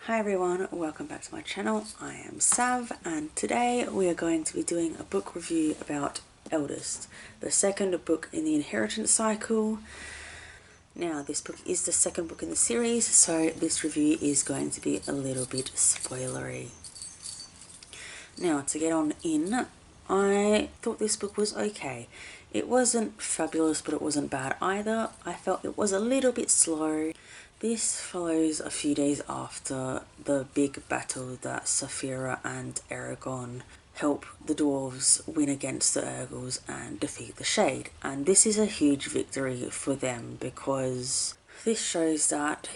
Hi everyone, welcome back to my channel. I am Sav and today we are going to be doing a book review about Eldest, the second book in the inheritance cycle. Now this book is the second book in the series, so this review is going to be a little bit spoilery. Now to get on in, I thought this book was okay. It wasn't fabulous, but it wasn't bad either. I felt it was a little bit slow. This follows a few days after the big battle that Saphira and Eragon help the dwarves win against the Urgles and defeat the Shade. And this is a huge victory for them because this shows that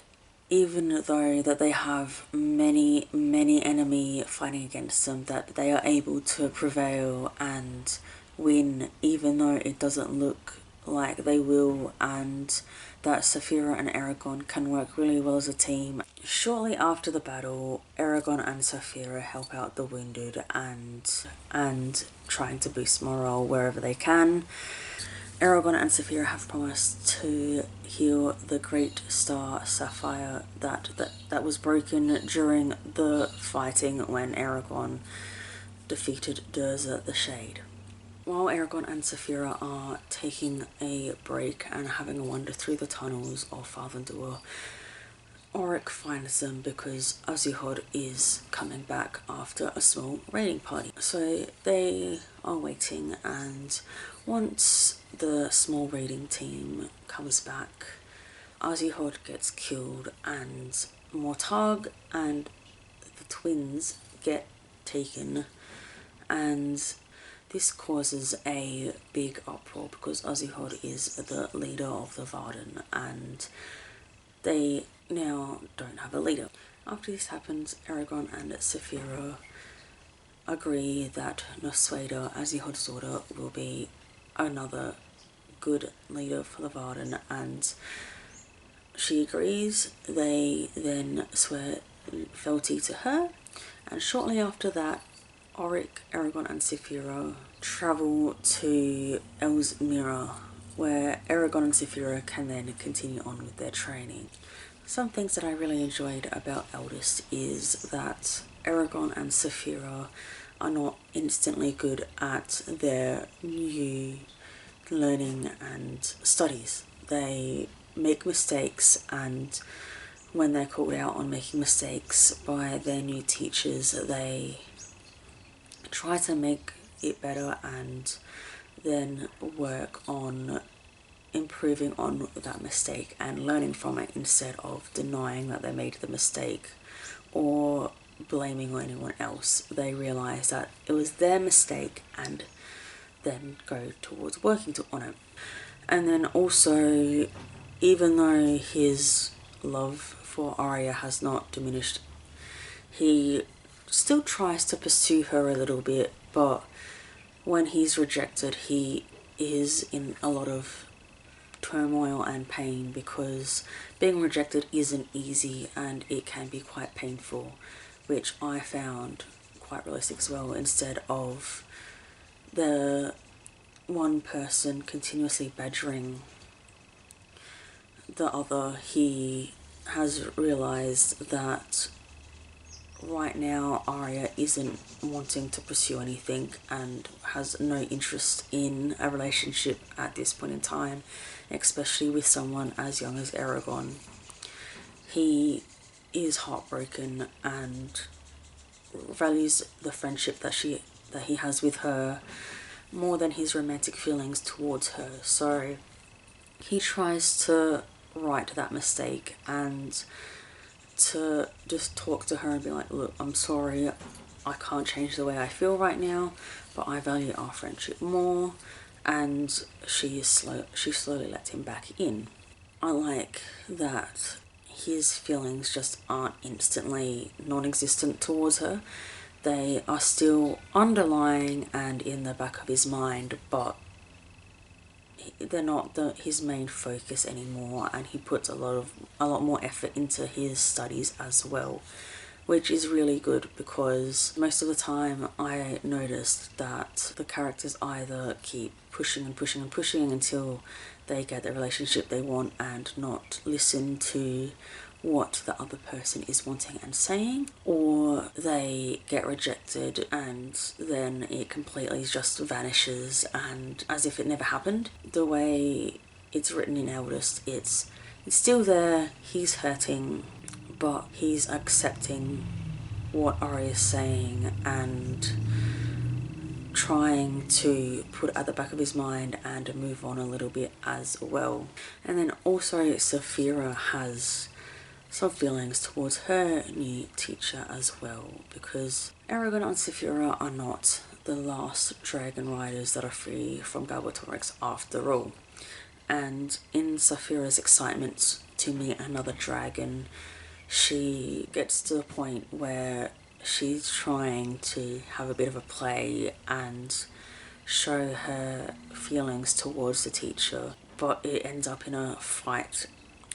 even though that they have many enemy fighting against them, that they are able to prevail and win even though it doesn't look like they will, and that Saphira and Eragon can work really well as a team. Shortly after the battle, Eragon and Saphira help out the wounded and trying to boost morale wherever they can. Eragon and Saphira have promised to heal the great star Sapphire that was broken during the fighting when Eragon defeated Durza the Shade. While Eragon and Saphira are taking a break and having a wander through the tunnels of Farthendur, Auric finds them because Azihod is coming back after a small raiding party. So they are waiting, and once the small raiding team comes back, Azihod gets killed and Mortag and the twins get taken, and this causes a big uproar because Azihod is the leader of the Varden and they now don't have a leader. After this happens, Eragon and Saphira agree that Nosweda, Azihod's daughter, will be another good leader for the Varden, and she agrees. They then swear fealty to her, and shortly after that, Auric, Eragon and Saphira travel to Elsmira, where Eragon and Saphira can then continue on with their training. Some things that I really enjoyed about Eldest is that Eragon and Saphira are not instantly good at their new learning and studies. They make mistakes, and when they're called out on making mistakes by their new teachers, they try to make it better and then work on improving on that mistake and learning from it instead of denying that they made the mistake or blaming anyone else. They realize that it was their mistake and then go towards working on it. And then also, even though his love for Arya has not diminished, he still tries to pursue her a little bit, but when he's rejected, he is in a lot of turmoil and pain because being rejected isn't easy and it can be quite painful, which I found quite realistic as well. Instead of the one person continuously badgering the other, he has realised that right now Arya isn't wanting to pursue anything and has no interest in a relationship at this point in time, especially with someone as young as Eragon. He is heartbroken and values the friendship that he has with her more than his romantic feelings towards her. So he tries to right that mistake and to just talk to her and be like, look, I'm sorry, I can't change the way I feel right now, but I value our friendship more, and she slowly lets him back in. I like that his feelings just aren't instantly non-existent towards her. They are still underlying and in the back of his mind, but they're not his main focus anymore, and he puts a lot more effort into his studies as well, which is really good because most of the time I noticed that the characters either keep pushing and pushing and pushing until they get the relationship they want and not listen to what the other person is wanting and saying, or they get rejected and then it completely just vanishes and as if it never happened. The way it's written in Eldest, it's still there, he's hurting, but he's accepting what Ari is saying and trying to put it at the back of his mind and move on a little bit as well. And then also Saphira has some feelings towards her new teacher as well, because Eragon and Saphira are not the last dragon riders that are free from Galbatorix after all. And in Saphira's excitement to meet another dragon, she gets to the point where she's trying to have a bit of a play and show her feelings towards the teacher, but it ends up in a fight,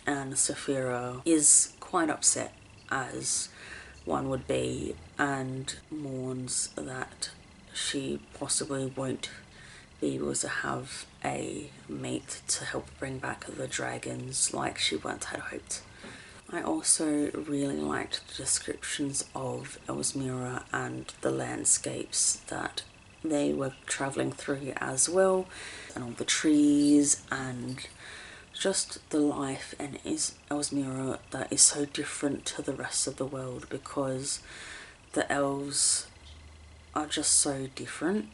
and Saphira is quite upset, as one would be, and mourns that she possibly won't be able to have a mate to help bring back the dragons like she once had hoped. I also really liked the descriptions of Elsmira and the landscapes that they were travelling through as well, and all the trees and just the life in Elsmira that is so different to the rest of the world, because the elves are just so different,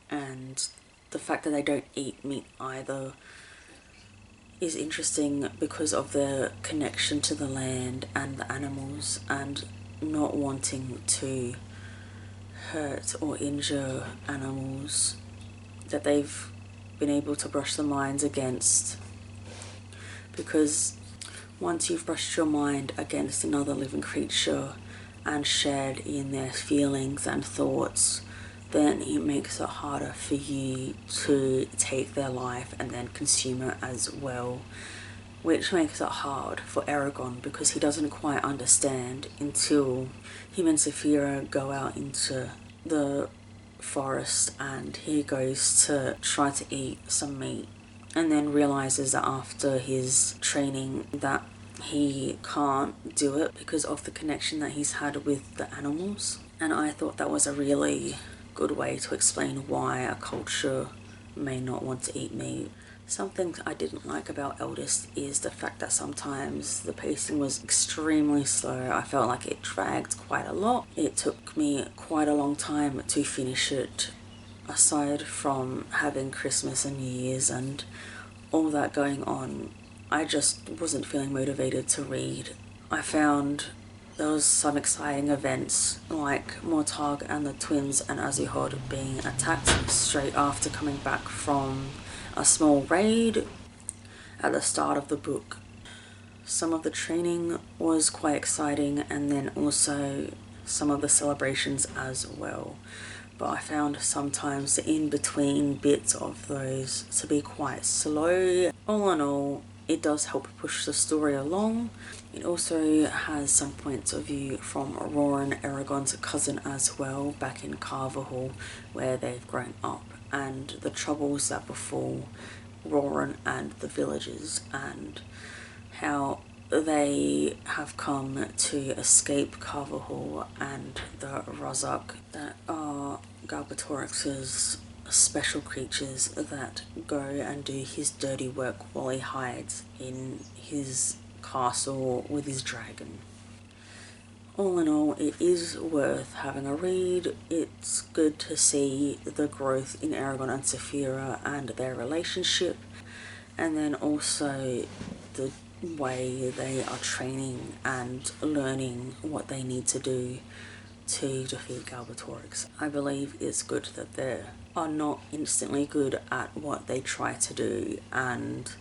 and the fact that they don't eat meat either is interesting because of the connection to the land and the animals, and not wanting to hurt or injure animals that they've been able to brush their minds against. Because once you've brushed your mind against another living creature and shared in their feelings and thoughts, then it makes it harder for you to take their life and then consume it as well, which makes it hard for Eragon because he doesn't quite understand until him and Saphira go out into the forest and he goes to try to eat some meat and then realizes that after his training that he can't do it because of the connection that he's had with the animals. And I thought that was a really good way to explain why a culture may not want to eat meat. Something I didn't like about Eldest is the fact that sometimes the pacing was extremely slow. I felt like it dragged quite a lot. It took me quite a long time to finish it, aside from having Christmas and New Year's and all that going on. I just wasn't feeling motivated to read. I found there was some exciting events like Mortag and the twins and Azihod being attacked straight after coming back from a small raid at the start of the book. Some of the training was quite exciting, and then also some of the celebrations as well. But I found sometimes the in-between bits of those to be quite slow. All in all, it does help push the story along. It also has some points of view from Roran, Eragon's cousin as well, back in Carverhall, where they've grown up, and the troubles that befall Roran and the villagers, and how they have come to escape Carverhall and the Razak that are Galbatorix's special creatures that go and do his dirty work while he hides in his castle with his dragon. All in all, it is worth having a read. It's good to see the growth in Eragon and Saphira and their relationship, and then also the way they are training and learning what they need to do to defeat Galbatorix. I believe it's good that they are not instantly good at what they try to do and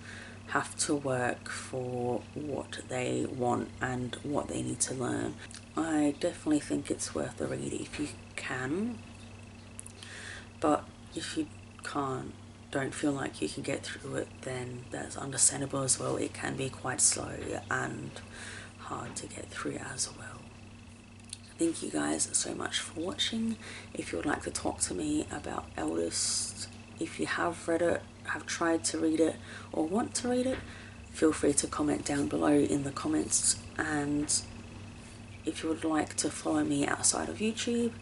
have to work for what they want and what they need to learn. I definitely think it's worth a read if you can, but if you can't, don't feel like you can get through it, then that's understandable as well. It can be quite slow and hard to get through as well. Thank you guys so much for watching. If you would like to talk to me about Eldest, if you have read it, have tried to read it, or want to read it, feel free to comment down below in the comments. And if you would like to follow me outside of YouTube,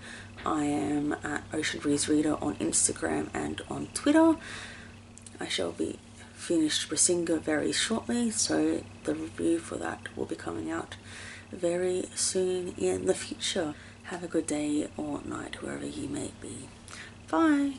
I am at Ocean Breeze Reader on Instagram and on Twitter. I shall be finished Brisinga very shortly, so the review for that will be coming out very soon in the future. Have a good day or night wherever you may be. Bye!